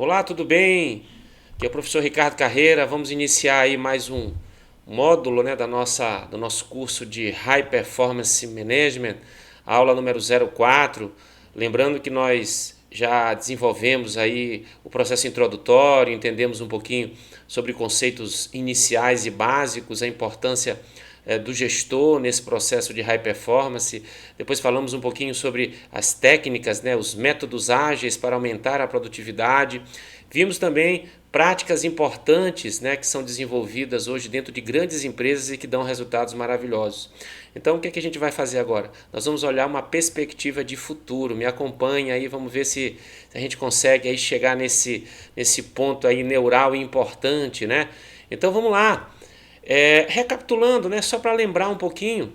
Olá, tudo bem? Aqui é o professor Ricardo Carreira. Vamos iniciar aí mais um módulo, né, do nosso curso de High Performance Management, aula número 04. Lembrando que nós já desenvolvemos aí o processo introdutório, entendemos um pouquinho sobre conceitos iniciais e básicos, a importância do gestor nesse processo de high performance. Depois falamos um pouquinho sobre as técnicas, né, os métodos ágeis para aumentar a produtividade. Vimos também práticas importantes, né, que são desenvolvidas hoje dentro de grandes empresas e que dão resultados maravilhosos. Então, o que é que a gente vai fazer agora? Nós vamos olhar uma perspectiva de futuro. Me acompanha aí, vamos ver se a gente consegue aí chegar nesse ponto aí neural e importante, né? Então, vamos lá. Recapitulando, né, só para lembrar um pouquinho,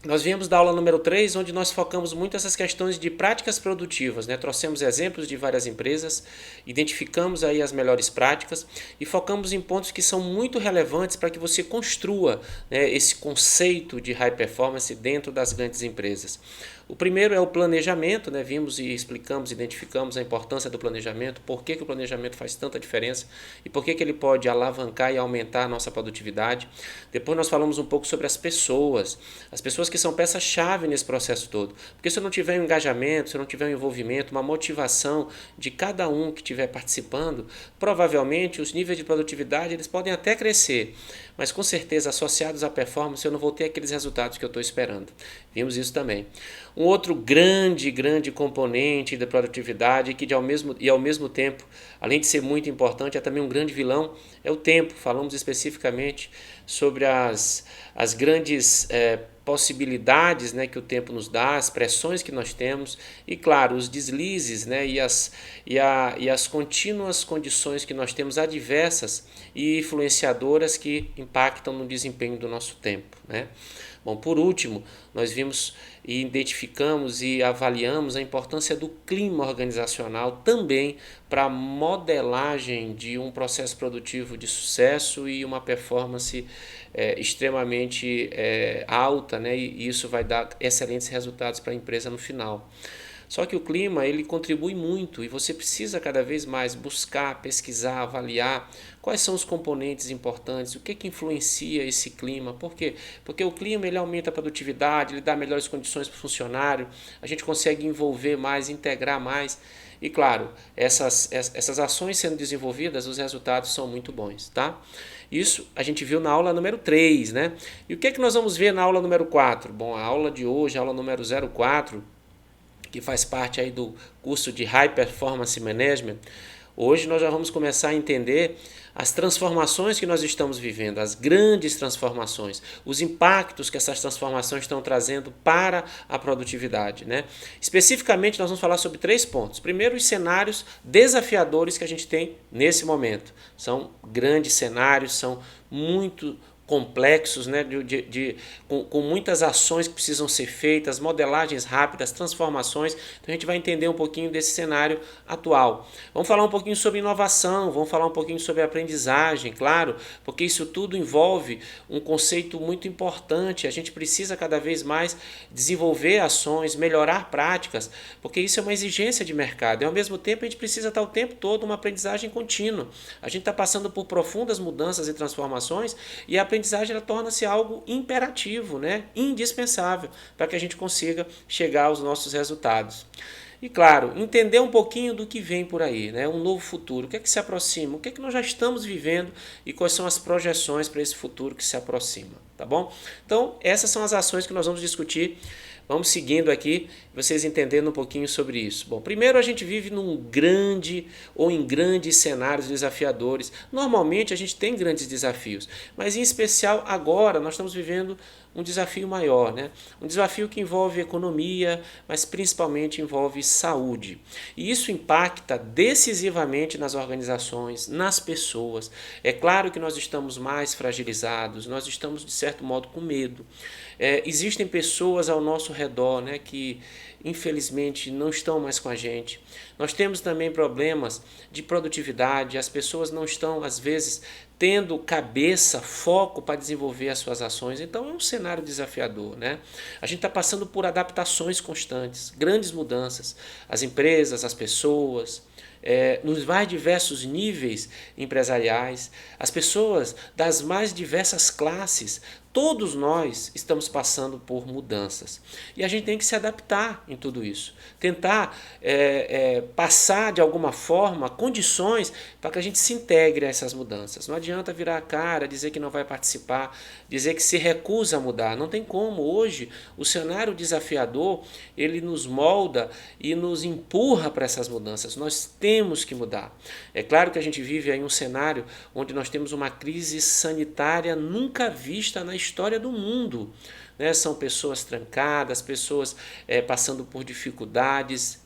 nós viemos da aula número 3, onde nós focamos muito essas questões de práticas produtivas, né? Trouxemos exemplos de várias empresas, identificamos aí as melhores práticas e focamos em pontos que são muito relevantes para que você construa, né, esse conceito de high performance dentro das grandes empresas. O primeiro é o planejamento, né? Vimos e explicamos, identificamos a importância do planejamento, por que o planejamento faz tanta diferença e por que ele pode alavancar e aumentar a nossa produtividade. Depois nós falamos um pouco sobre as pessoas que são peça-chave nesse processo todo. Porque se eu não tiver um engajamento, se eu não tiver um envolvimento, uma motivação de cada um que estiver participando, provavelmente os níveis de produtividade eles podem até crescer, mas com certeza associados à performance eu não vou ter aqueles resultados que eu estou esperando. Vimos isso também. Um outro grande componente da produtividade que ao mesmo tempo, além de ser muito importante, é também um grande vilão, é o tempo. Falamos especificamente sobre as grandes possibilidades, né, que o tempo nos dá, as pressões que nós temos e, claro, os deslizes, né, e as contínuas condições que nós temos adversas e influenciadoras que impactam no desempenho do nosso tempo, né? Bom, por último, nós vimos e identificamos e avaliamos a importância do clima organizacional também para a modelagem de um processo produtivo de sucesso e uma performance extremamente alta, né? E isso vai dar excelentes resultados para a empresa no final. Só que o clima ele contribui muito e você precisa cada vez mais buscar, pesquisar, avaliar quais são os componentes importantes, o que que influencia esse clima. Por quê? Porque o clima ele aumenta a produtividade, ele dá melhores condições para o funcionário, a gente consegue envolver mais, integrar mais. E claro, essas ações sendo desenvolvidas, os resultados são muito bons, tá? Isso a gente viu na aula número 3, né? E o que é que nós vamos ver na aula número 4? Bom, a aula de hoje, a aula número 04, que faz parte aí do curso de High Performance Management, hoje nós já vamos começar a entender as transformações que nós estamos vivendo, as grandes transformações, os impactos que essas transformações estão trazendo para a produtividade, né? Especificamente, nós vamos falar sobre 3 pontos. Primeiro, os cenários desafiadores que a gente tem nesse momento. São grandes cenários, são muito complexos, né, com muitas ações que precisam ser feitas, modelagens rápidas, transformações. Então a gente vai entender um pouquinho desse cenário atual. Vamos falar um pouquinho sobre inovação, vamos falar um pouquinho sobre aprendizagem, claro, porque isso tudo envolve um conceito muito importante. A gente precisa cada vez mais desenvolver ações, melhorar práticas, porque isso é uma exigência de mercado. E ao mesmo tempo a gente precisa estar o tempo todo uma aprendizagem contínua. A gente está passando por profundas mudanças e transformações e a aprendizagem torna-se algo imperativo, né? Indispensável para que a gente consiga chegar aos nossos resultados. E claro, entender um pouquinho do que vem por aí, né? Um novo futuro, o que é que se aproxima, o que é que nós já estamos vivendo e quais são as projeções para esse futuro que se aproxima, tá bom? Então, essas são as ações que nós vamos discutir. Vamos seguindo aqui, vocês entendendo um pouquinho sobre isso. Bom, primeiro a gente vive num grande ou em grandes cenários desafiadores. Normalmente a gente tem grandes desafios, mas em especial agora nós estamos vivendo um desafio maior, né? Um desafio que envolve economia, mas principalmente envolve saúde. E isso impacta decisivamente nas organizações, nas pessoas. É claro que nós estamos mais fragilizados, nós estamos de certo modo com medo. Existem pessoas ao nosso redor, né, que infelizmente não estão mais com a gente. Nós temos também problemas de produtividade, as pessoas não estão às vezes tendo cabeça, foco para desenvolver as suas ações. Então é um cenário desafiador, né? A gente está passando por adaptações constantes, grandes mudanças. As empresas, as pessoas, nos mais diversos níveis empresariais, as pessoas das mais diversas classes. Todos nós estamos passando por mudanças e a gente tem que se adaptar em tudo isso, tentar passar de alguma forma condições para que a gente se integre a essas mudanças. Não adianta virar a cara, dizer que não vai participar, dizer que se recusa a mudar. Não tem como. Hoje o cenário desafiador ele nos molda e nos empurra para essas mudanças. Nós temos que mudar. É claro que a gente vive aí um cenário onde nós temos uma crise sanitária nunca vista na história do mundo. Né? São pessoas trancadas, pessoas passando por dificuldades,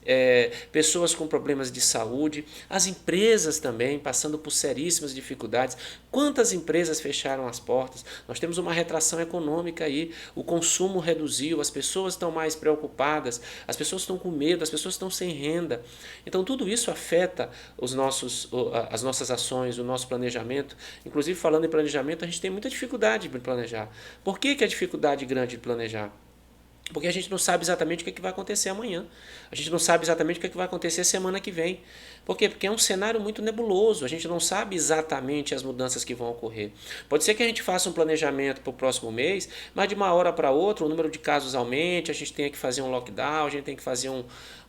pessoas com problemas de saúde, as empresas também passando por seríssimas dificuldades. Quantas empresas fecharam as portas? Nós temos uma retração econômica aí, o consumo reduziu, as pessoas estão mais preocupadas, as pessoas estão com medo, as pessoas estão sem renda. Então tudo isso afeta as nossas ações, o nosso planejamento. Inclusive, falando em planejamento, a gente tem muita dificuldade de planejar. Por que a dificuldade grande de planejar? Porque a gente não sabe exatamente o que vai acontecer amanhã. A gente não sabe exatamente o que vai acontecer semana que vem. Por quê? Porque é um cenário muito nebuloso. A gente não sabe exatamente as mudanças que vão ocorrer. Pode ser que a gente faça um planejamento para o próximo mês, mas de uma hora para outra o número de casos aumente, a gente tenha que fazer um lockdown, a gente tem que fazer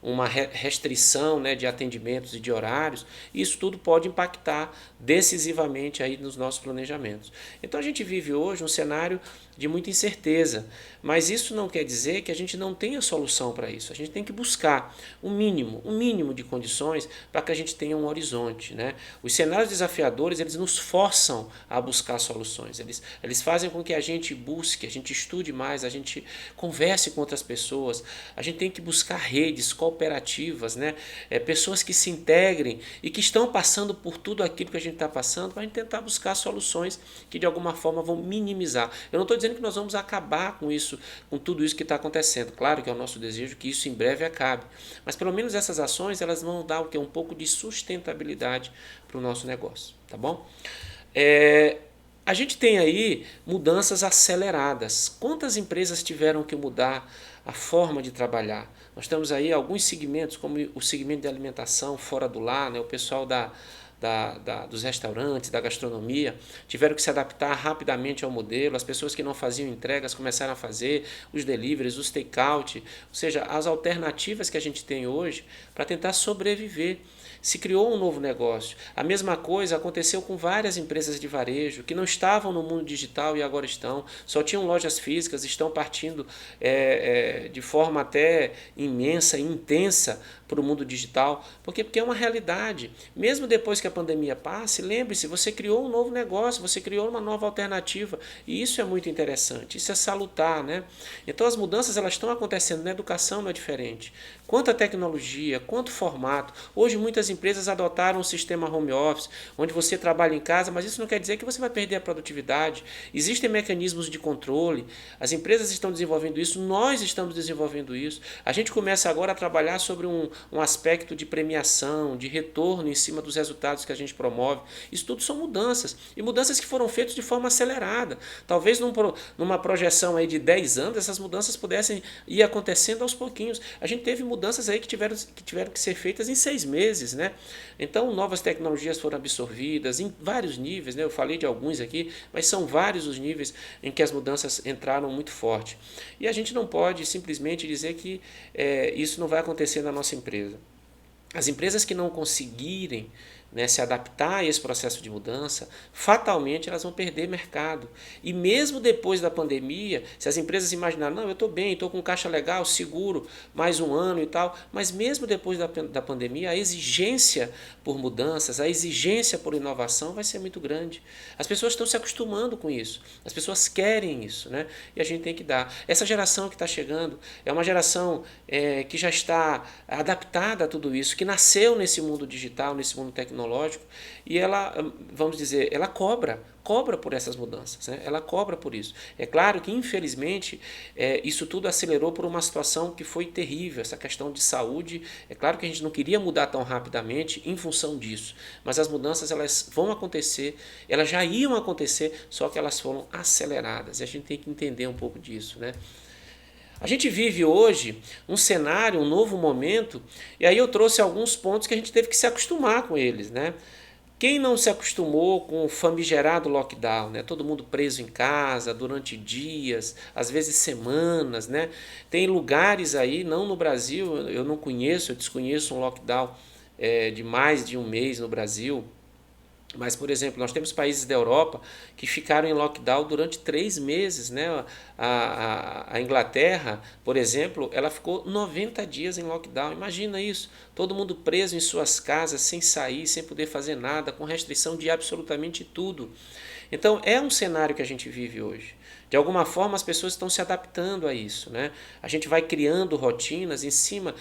uma restrição, né, de atendimentos e de horários. Isso tudo pode impactar decisivamente aí nos nossos planejamentos. Então a gente vive hoje um cenário de muita incerteza, mas isso não quer dizer que a gente não tenha solução para isso. A gente tem que buscar um mínimo de condições para que a gente tenha um horizonte, né? Os cenários desafiadores, eles nos forçam a buscar soluções. Eles fazem com que a gente busque, a gente estude mais, a gente converse com outras pessoas. A gente tem que buscar redes cooperativas, né? Pessoas que se integrem e que estão passando por tudo aquilo que a gente está passando, para a gente tentar buscar soluções que de alguma forma vão minimizar. Eu não estou dizendo que nós vamos acabar com isso, com tudo isso que está acontecendo. Claro que é o nosso desejo que isso em breve acabe. Mas pelo menos essas ações, elas vão dar o quê? Um pouco de sustentabilidade para o nosso negócio, tá bom? A gente tem aí mudanças aceleradas. Quantas empresas tiveram que mudar a forma de trabalhar? Nós temos aí alguns segmentos, como o segmento de alimentação fora do lar, né? O pessoal dos restaurantes, da gastronomia, tiveram que se adaptar rapidamente ao modelo. As pessoas que não faziam entregas começaram a fazer, os deliveries, os take-out, ou seja, as alternativas que a gente tem hoje para tentar sobreviver. Se criou um novo negócio. A mesma coisa aconteceu com várias empresas de varejo que não estavam no mundo digital e agora estão, só tinham lojas físicas, estão partindo de forma até imensa, intensa para o mundo digital. Por quê? Porque é uma realidade. Mesmo depois que a pandemia passe, lembre-se, você criou um novo negócio, você criou uma nova alternativa e isso é muito interessante, isso é salutar, né? Então as mudanças elas estão acontecendo, na educação não é diferente. Quanto a tecnologia, quanto formato. Hoje muitas empresas adotaram um sistema home office, onde você trabalha em casa, mas isso não quer dizer que você vai perder a produtividade. Existem mecanismos de controle, as empresas estão desenvolvendo isso, nós estamos desenvolvendo isso. A gente começa agora a trabalhar sobre um aspecto de premiação, de retorno em cima dos resultados que a gente promove. Isso tudo são mudanças, e mudanças que foram feitas de forma acelerada. Talvez numa projeção aí de 10 anos, essas mudanças pudessem ir acontecendo aos pouquinhos. A gente teve mudanças aí que tiveram que ser feitas em 6 meses, né? Então, novas tecnologias foram absorvidas em vários níveis, né? Eu falei de alguns aqui, mas são vários os níveis em que as mudanças entraram muito forte. E a gente não pode simplesmente dizer que isso não vai acontecer na nossa empresa. As empresas que não conseguirem, né, se adaptar a esse processo de mudança, fatalmente elas vão perder mercado. E mesmo depois da pandemia, se as empresas imaginaram, não, eu estou bem, estou com caixa legal, seguro, mais um ano e tal, mas mesmo depois da pandemia, a exigência por mudanças, a exigência por inovação vai ser muito grande. As pessoas estão se acostumando com isso, as pessoas querem isso, né? E a gente tem que dar. Essa geração que está chegando é uma geração que já está adaptada a tudo isso, que nasceu nesse mundo digital, nesse mundo tecnológico, e ela, vamos dizer, ela cobra por essas mudanças, né? Ela cobra por isso. É claro que, infelizmente, isso tudo acelerou por uma situação que foi terrível, essa questão de saúde. É claro que a gente não queria mudar tão rapidamente em função disso, mas as mudanças elas vão acontecer, elas já iam acontecer, só que elas foram aceleradas, e a gente tem que entender um pouco disso, né? A gente vive hoje um cenário, um novo momento, e aí eu trouxe alguns pontos que a gente teve que se acostumar com eles, né? Quem não se acostumou com o famigerado lockdown, né? Todo mundo preso em casa durante dias, às vezes semanas, né? Tem lugares aí, não no Brasil, eu não conheço, eu desconheço um lockdown de mais de um mês no Brasil. Mas, por exemplo, nós temos países da Europa que ficaram em lockdown durante 3 meses, né? A Inglaterra, por exemplo, ela ficou 90 dias em lockdown. Imagina isso, todo mundo preso em suas casas, sem sair, sem poder fazer nada, com restrição de absolutamente tudo. Então, é um cenário que a gente vive hoje. De alguma forma, as pessoas estão se adaptando a isso, né? A gente vai criando rotinas em cima.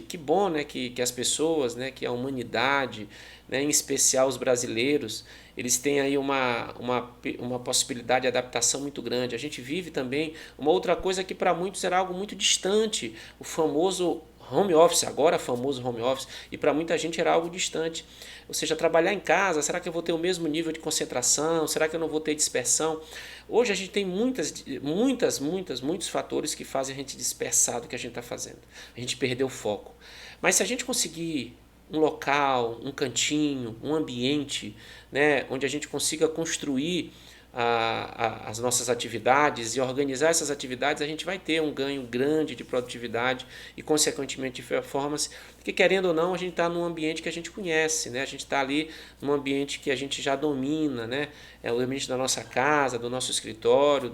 Que bom, né, que as pessoas, né, que a humanidade, né, em especial os brasileiros, eles têm aí uma possibilidade de adaptação muito grande. A gente vive também uma outra coisa que para muitos era algo muito distante, o famoso home office, agora famoso home office, e para muita gente era algo distante. Ou seja, trabalhar em casa, será que eu vou ter o mesmo nível de concentração? Será que eu não vou ter dispersão? Hoje a gente tem muitos fatores que fazem a gente dispersar do que a gente está fazendo. A gente perdeu o foco. Mas se a gente conseguir um local, um cantinho, um ambiente, né, onde a gente consiga construir as nossas atividades e organizar essas atividades, a gente vai ter um ganho grande de produtividade e, consequentemente, de performance, porque, querendo ou não, a gente está num ambiente que a gente conhece, né? A gente está ali num ambiente que a gente já domina, né? É o ambiente da nossa casa, do nosso escritório,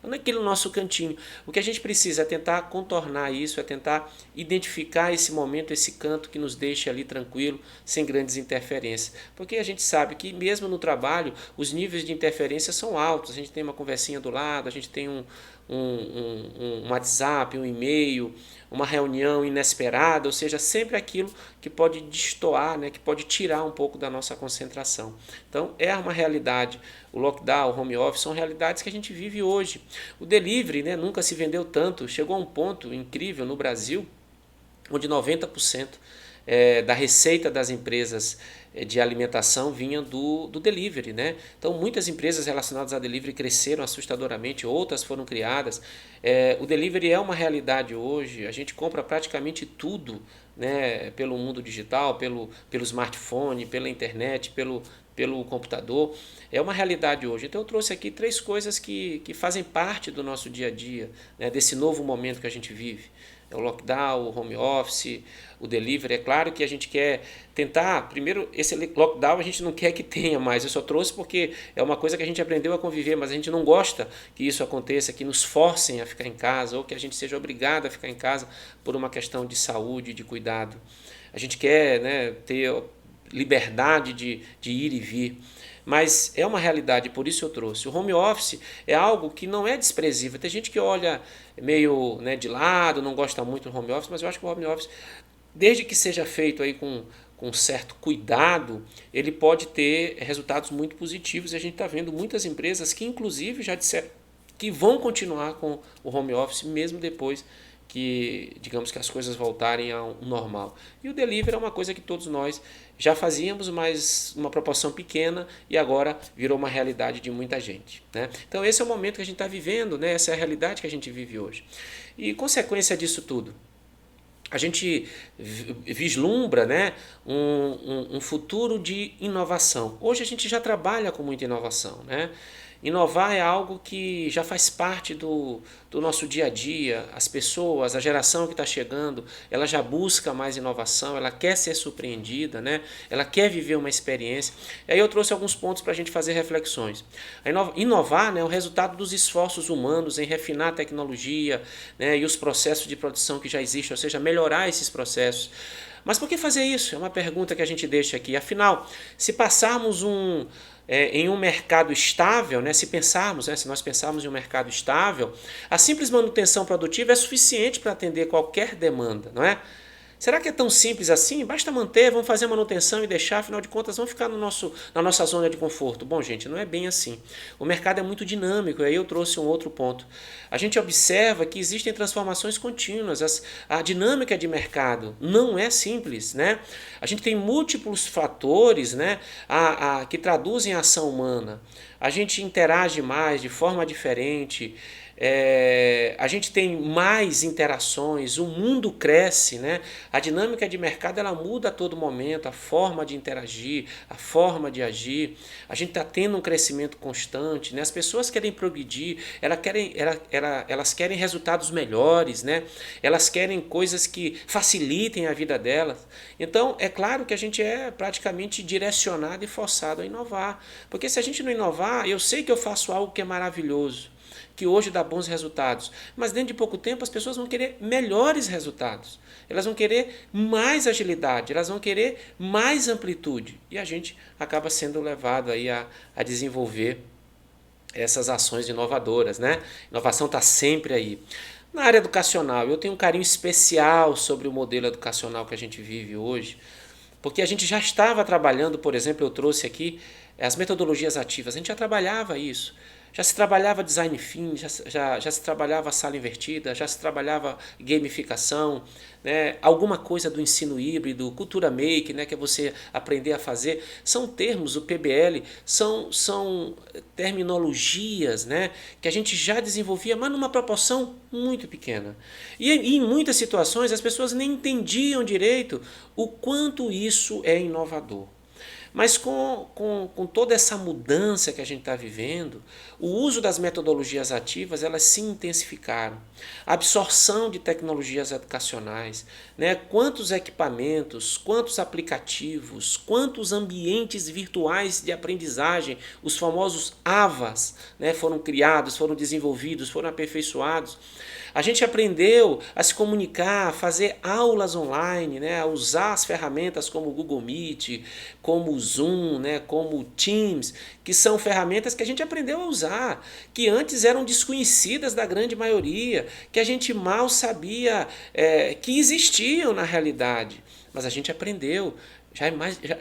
naquele nosso cantinho. O que a gente precisa é tentar contornar isso, é tentar identificar esse momento, esse canto que nos deixa ali tranquilo, sem grandes interferências. Porque a gente sabe que mesmo no trabalho, os níveis de interferência são altos. A gente tem uma conversinha do lado, a gente tem um WhatsApp, um e-mail, uma reunião inesperada, ou seja, sempre aquilo que pode destoar, né, que pode tirar um pouco da nossa concentração. Então, é uma realidade. O lockdown, o home office são realidades que a gente vive hoje. O delivery, né, nunca se vendeu tanto, chegou a um ponto incrível no Brasil, onde 90% da receita das empresas de alimentação vinha do delivery, né? Então, muitas empresas relacionadas a delivery cresceram assustadoramente, outras foram criadas. O delivery é uma realidade hoje, a gente compra praticamente tudo, né, pelo mundo digital, pelo smartphone, pela internet, pelo computador. É uma realidade hoje. Então eu trouxe aqui 3 coisas que fazem parte do nosso dia a dia, né, desse novo momento que a gente vive. É o lockdown, o home office, o delivery. É claro que a gente quer tentar, primeiro, esse lockdown a gente não quer que tenha mais. Eu só trouxe porque é uma coisa que a gente aprendeu a conviver, mas a gente não gosta que isso aconteça, que nos forcem a ficar em casa ou que a gente seja obrigado a ficar em casa por uma questão de saúde, de cuidado. A gente quer, né, ter liberdade de ir e vir. Mas é uma realidade, por isso eu trouxe. O home office é algo que não é desprezível. Tem gente que olha meio, né, de lado, não gosta muito do home office, mas eu acho que o home office, desde que seja feito aí com certo cuidado, ele pode ter resultados muito positivos. E a gente está vendo muitas empresas que, inclusive, já disseram que vão continuar com o home office mesmo depois que, digamos, que as coisas voltarem ao normal. E o delivery é uma coisa que todos nós já fazíamos, mas uma proporção pequena, e agora virou uma realidade de muita gente, né? Então esse é o momento que a gente está vivendo, né? Essa é a realidade que a gente vive hoje. E consequência disso tudo, a gente vislumbra, né, um futuro de inovação. Hoje a gente já trabalha com muita inovação, né? Inovar é algo que já faz parte do nosso dia a dia. As pessoas, a geração que está chegando, ela já busca mais inovação, ela quer ser surpreendida, né? Ela quer viver uma experiência. E aí eu trouxe alguns pontos para a gente fazer reflexões. Inovar, né, é o resultado dos esforços humanos em refinar a tecnologia, né, e os processos de produção que já existem, ou seja, melhorar esses processos. Mas por que fazer isso? É uma pergunta que a gente deixa aqui. Afinal, se passarmos em um mercado estável, né, se nós pensarmos em um mercado estável, a simples manutenção produtiva é suficiente para atender qualquer demanda, não é? Será que é tão simples assim? Basta manter, vamos fazer a manutenção e deixar, afinal de contas, vamos ficar na nossa zona de conforto. Bom, gente, não é bem assim. O mercado é muito dinâmico, e aí eu trouxe um outro ponto. A gente observa que existem transformações contínuas, a dinâmica de mercado não é simples, né? A gente tem múltiplos fatores, né, que traduzem a ação humana. A gente interage mais, de forma diferente. A gente tem mais interações, o mundo cresce, né? A dinâmica de mercado ela muda a todo momento, a forma de interagir, a forma de agir. A gente está tendo um crescimento constante, né? As pessoas querem progredir, elas querem resultados melhores, né? Elas querem coisas que facilitem a vida delas. Então, é claro que a gente é praticamente direcionado e forçado a inovar. Porque se a gente não inovar, eu sei que eu faço algo que é maravilhoso, que hoje dá bons resultados, mas dentro de pouco tempo as pessoas vão querer melhores resultados, elas vão querer mais agilidade, elas vão querer mais amplitude, e a gente acaba sendo levado aí a desenvolver essas ações inovadoras, né? Inovação está sempre aí. Na área educacional, eu tenho um carinho especial sobre o modelo educacional que a gente vive hoje, porque a gente já estava trabalhando, por exemplo, eu trouxe aqui as metodologias ativas, a gente já trabalhava isso. Já se trabalhava design thinking, já se trabalhava sala invertida, já se trabalhava gamificação, né? Alguma coisa do ensino híbrido, cultura make, né? Que é você aprender a fazer. São termos, o PBL, são terminologias, né? Que a gente já desenvolvia, mas numa proporção muito pequena. E em muitas situações as pessoas nem entendiam direito o quanto isso é inovador. Mas com toda essa mudança que a gente está vivendo, o uso das metodologias ativas elas se intensificaram. A absorção de tecnologias educacionais, né? Quantos equipamentos, quantos aplicativos, quantos ambientes virtuais de aprendizagem, os famosos AVAs, né? Foram criados, foram desenvolvidos, foram aperfeiçoados. A gente aprendeu a se comunicar, a fazer aulas online, né? A usar as ferramentas como o Google Meet, como o Zoom, né? Como o Teams, que são ferramentas que a gente aprendeu a usar, que antes eram desconhecidas da grande maioria, que a gente mal sabia que existiam na realidade. Mas a gente aprendeu.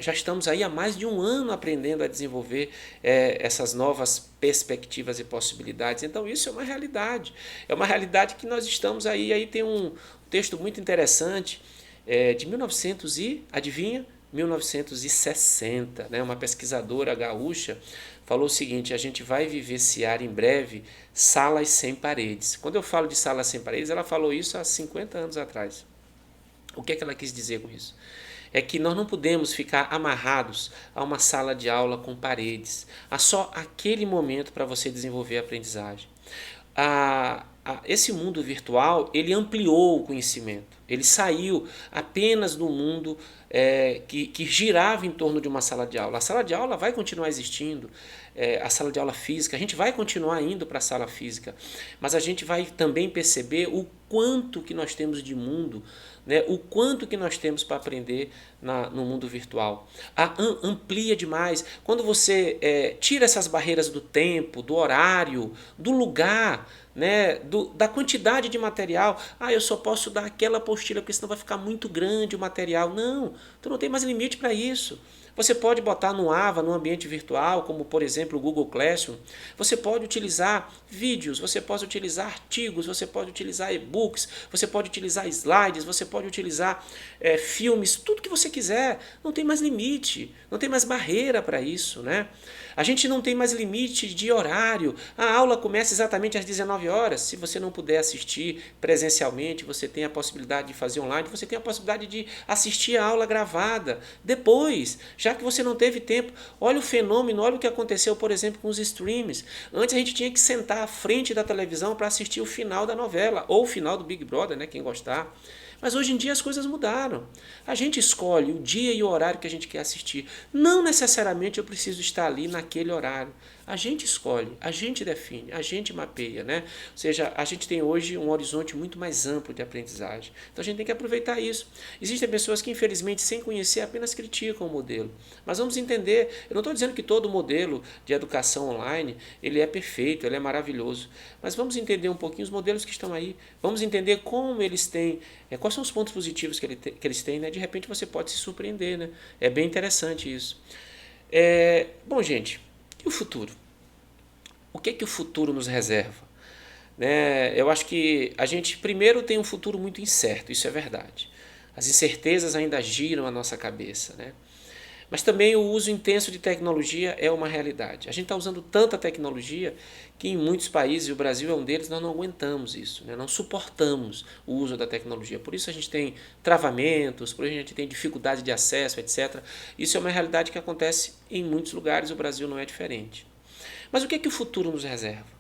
Já estamos aí há mais de um ano aprendendo a desenvolver essas novas perspectivas e possibilidades. Então isso é uma realidade. É uma realidade que nós estamos aí. Aí tem um texto muito interessante de 1900 e, adivinha? 1960. Né? Uma pesquisadora gaúcha falou o seguinte: a gente vai vivenciar em breve salas sem paredes. Quando eu falo de salas sem paredes, ela falou isso há 50 anos atrás. O que é que ela quis dizer com isso? É que nós não podemos ficar amarrados a uma sala de aula com paredes, há só aquele momento para você desenvolver a aprendizagem. Esse mundo virtual ele ampliou o conhecimento, ele saiu apenas do mundo que girava em torno de uma sala de aula. A sala de aula vai continuar existindo, a sala de aula física, a gente vai continuar indo para a sala física, mas a gente vai também perceber o quanto que nós temos de mundo, né, o quanto que nós temos para aprender no mundo virtual. Amplia demais. Quando você tira essas barreiras do tempo, do horário, do lugar, né, da quantidade de material. Eu só posso dar aquela apostila porque senão vai ficar muito grande o material. Não, tu não tem mais limite para isso. Você pode botar no AVA, no ambiente virtual, como por exemplo o Google Classroom. Você pode utilizar vídeos, você pode utilizar artigos, você pode utilizar e-books, você pode utilizar slides, você pode utilizar filmes, tudo que você quiser. Não tem mais limite, não tem mais barreira para isso, né? A gente não tem mais limite de horário. A aula começa exatamente às 19 horas. Se você não puder assistir presencialmente, você tem a possibilidade de fazer online, você tem a possibilidade de assistir a aula gravada depois, já que você não teve tempo. Olha o fenômeno, olha o que aconteceu, por exemplo, com os streams. Antes a gente tinha que sentar à frente da televisão para assistir o final da novela, ou o final do Big Brother, né, quem gostar. Mas hoje em dia as coisas mudaram. A gente escolhe o dia e o horário que a gente quer assistir. Não necessariamente eu preciso estar ali naquele horário. A gente escolhe, a gente define, a gente mapeia, né? Ou seja, a gente tem hoje um horizonte muito mais amplo de aprendizagem. Então a gente tem que aproveitar isso. Existem pessoas que, infelizmente, sem conhecer, apenas criticam o modelo. Mas vamos entender, eu não estou dizendo que todo modelo de educação online ele é perfeito, ele é maravilhoso. Mas vamos entender um pouquinho os modelos que estão aí. Vamos entender como eles têm, quais são os pontos positivos que eles têm, né? De repente você pode se surpreender, né? É bem interessante isso. Bom, gente, e o futuro? O que o futuro nos reserva? Né? Eu acho que a gente primeiro tem um futuro muito incerto, isso é verdade. As incertezas ainda giram a nossa cabeça, né? Mas também o uso intenso de tecnologia é uma realidade. A gente está usando tanta tecnologia que em muitos países, e o Brasil é um deles, nós não aguentamos isso, né? Não suportamos o uso da tecnologia. Por isso a gente tem travamentos, por isso a gente tem dificuldade de acesso, etc. Isso é uma realidade que acontece em muitos lugares, o Brasil não é diferente. Mas o que é que o futuro nos reserva?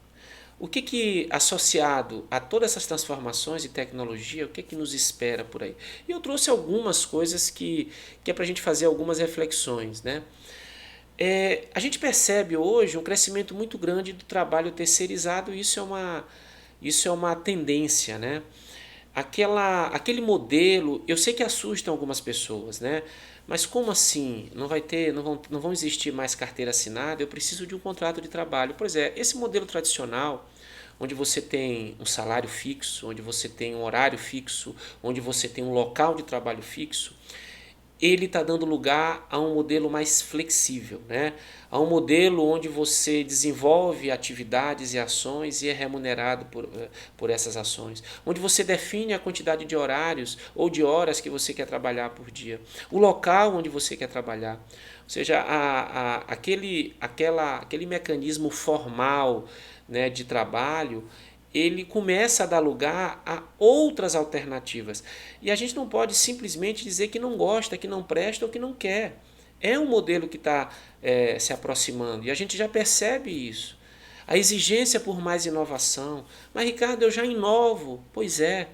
O que que, associado a todas essas transformações de tecnologia, o que que nos espera por aí? E eu trouxe algumas coisas que é para a gente fazer algumas reflexões, né? A gente percebe hoje um crescimento muito grande do trabalho terceirizado e isso é uma tendência, né? Aquele modelo, eu sei que assusta algumas pessoas, né? Mas como assim? Não vão existir mais carteira assinada, eu preciso de um contrato de trabalho. Pois é, esse modelo tradicional, onde você tem um salário fixo, onde você tem um horário fixo, onde você tem um local de trabalho fixo, ele está dando lugar a um modelo mais flexível, né? A um modelo onde você desenvolve atividades e ações e é remunerado por essas ações, onde você define a quantidade de horários ou de horas que você quer trabalhar por dia, o local onde você quer trabalhar. Ou seja, aquele mecanismo formal, né, de trabalho, ele começa a dar lugar a outras alternativas. E a gente não pode simplesmente dizer que não gosta, que não presta ou que não quer. É um modelo que está se aproximando e a gente já percebe isso. A exigência por mais inovação. Mas, Ricardo, eu já inovo. Pois é,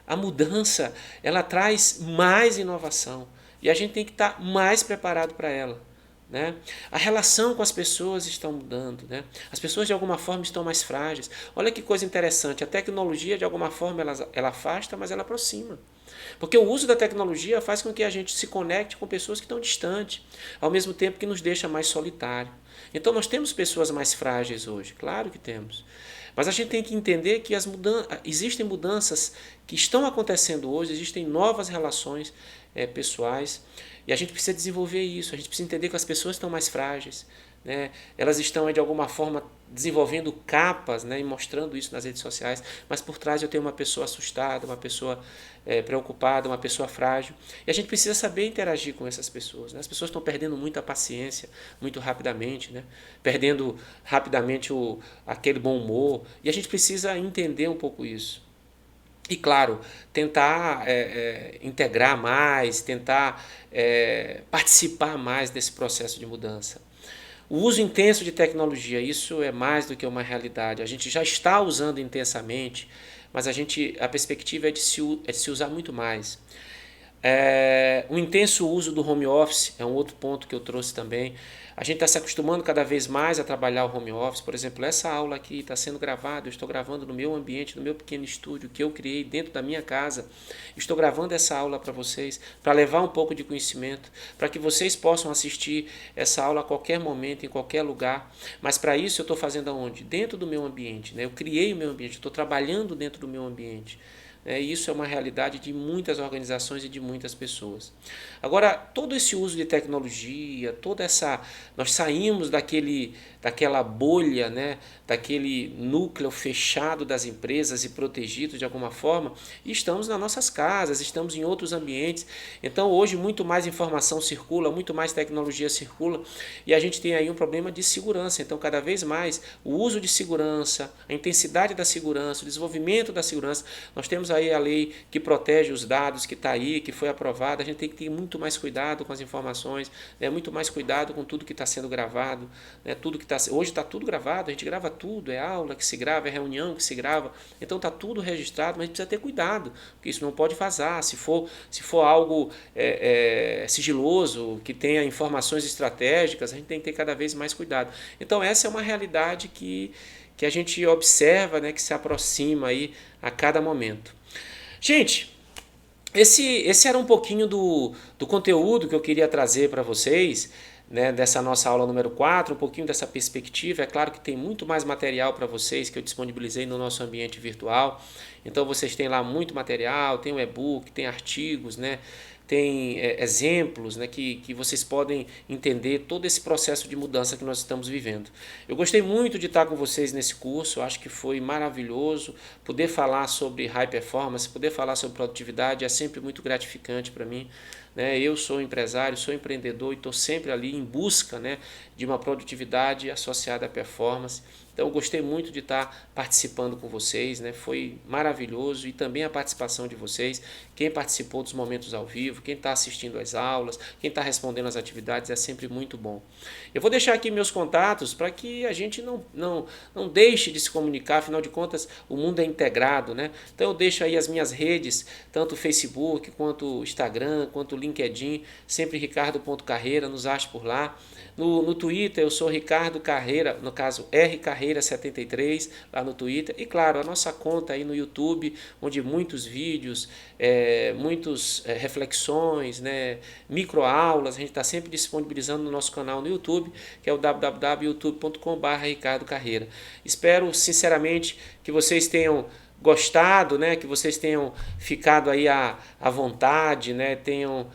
a mudança ela traz mais inovação e a gente tem que estar mais preparado para ela. Né? A relação com as pessoas está mudando, né? As pessoas de alguma forma estão mais frágeis. Olha que coisa interessante, a tecnologia de alguma forma ela afasta, mas ela aproxima. Porque o uso da tecnologia faz com que a gente se conecte com pessoas que estão distantes, ao mesmo tempo que nos deixa mais solitário. Então nós temos pessoas mais frágeis hoje, claro que temos. Mas a gente tem que entender que existem mudanças que estão acontecendo hoje, existem novas relações pessoais, e a gente precisa desenvolver isso, a gente precisa entender que as pessoas estão mais frágeis, né? Elas estão de alguma forma desenvolvendo capas, né, e mostrando isso nas redes sociais, mas por trás eu tenho uma pessoa assustada, uma pessoa preocupada, uma pessoa frágil, e a gente precisa saber interagir com essas pessoas, né? As pessoas estão perdendo muita paciência muito rapidamente, né? Perdendo rapidamente aquele bom humor, e a gente precisa entender um pouco isso. E, claro, tentar integrar mais, tentar participar mais desse processo de mudança. O uso intenso de tecnologia, isso é mais do que uma realidade. A gente já está usando intensamente, mas a perspectiva é de se usar muito mais. O intenso uso do home office é um outro ponto que eu trouxe também. A gente está se acostumando cada vez mais a trabalhar o home office. Por exemplo, essa aula aqui está sendo gravada, eu estou gravando no meu ambiente, no meu pequeno estúdio que eu criei dentro da minha casa. Estou gravando essa aula para vocês, para levar um pouco de conhecimento, para que vocês possam assistir essa aula a qualquer momento, em qualquer lugar. Mas para isso eu estou fazendo aonde? Dentro do meu ambiente, né? Eu criei o meu ambiente, estou trabalhando dentro do meu ambiente. Isso é uma realidade de muitas organizações e de muitas pessoas. Agora, todo esse uso de tecnologia, nós saímos daquela bolha, né, daquele núcleo fechado das empresas e protegidos de alguma forma, e estamos nas nossas casas, estamos em outros ambientes. Então, hoje, muito mais informação circula, muito mais tecnologia circula, e a gente tem aí um problema de segurança. Então, cada vez mais, o uso de segurança, a intensidade da segurança, o desenvolvimento da segurança, nós temos aí a lei que protege os dados, que está aí, que foi aprovada. A gente tem que ter muito mais cuidado com as informações, né? Muito mais cuidado com tudo que está sendo gravado, né? Hoje está tudo gravado, a gente grava tudo, é aula que se grava, é reunião que se grava, então está tudo registrado, mas a gente precisa ter cuidado, porque isso não pode vazar. Se for algo sigiloso, que tenha informações estratégicas, a gente tem que ter cada vez mais cuidado. Então essa é uma realidade que a gente observa, né, que se aproxima aí a cada momento. Gente, esse era um pouquinho do conteúdo que eu queria trazer para vocês, né, dessa nossa aula número 4, um pouquinho dessa perspectiva. É claro que tem muito mais material para vocês que eu disponibilizei no nosso ambiente virtual. Então vocês têm lá muito material, tem um e-book, tem artigos, né, tem exemplos, né, que vocês podem entender todo esse processo de mudança que nós estamos vivendo. Eu gostei muito de estar com vocês nesse curso, acho que foi maravilhoso. Poder falar sobre high performance, poder falar sobre produtividade é sempre muito gratificante para mim. né? Eu sou empresário, sou empreendedor e estou sempre ali em busca, né, de uma produtividade associada à performance. Então, eu gostei muito de estar participando com vocês, né? Foi maravilhoso, e também a participação de vocês, quem participou dos momentos ao vivo, quem está assistindo às aulas, quem está respondendo às atividades, é sempre muito bom. Eu vou deixar aqui meus contatos para que a gente não deixe de se comunicar, afinal de contas, o mundo é integrado, né? Então, eu deixo aí as minhas redes, tanto o Facebook, quanto o Instagram, quanto o LinkedIn, sempre ricardo.carreira, nos ache por lá. No Twitter eu sou Ricardo Carreira, no caso R Carreira 73 lá no Twitter, e claro, a nossa conta aí no YouTube, onde muitos vídeos, muitas reflexões, né, microaulas, a gente está sempre disponibilizando no nosso canal no YouTube, que é o www.youtube.com/Ricardo Carreira. Espero sinceramente que vocês tenham gostado, né, que vocês tenham ficado aí à vontade, né, tenham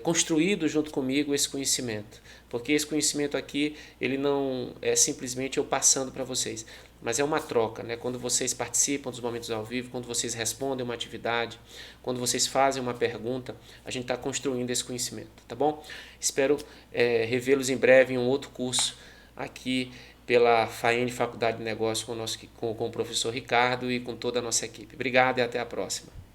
construído junto comigo esse conhecimento. Porque esse conhecimento aqui, ele não é simplesmente eu passando para vocês, mas é uma troca, né? Quando vocês participam dos momentos ao vivo, quando vocês respondem uma atividade, quando vocês fazem uma pergunta, a gente está construindo esse conhecimento, tá bom? Espero revê-los em breve em um outro curso aqui pela FAENE Faculdade de Negócios com o professor Ricardo e com toda a nossa equipe. Obrigado e até a próxima.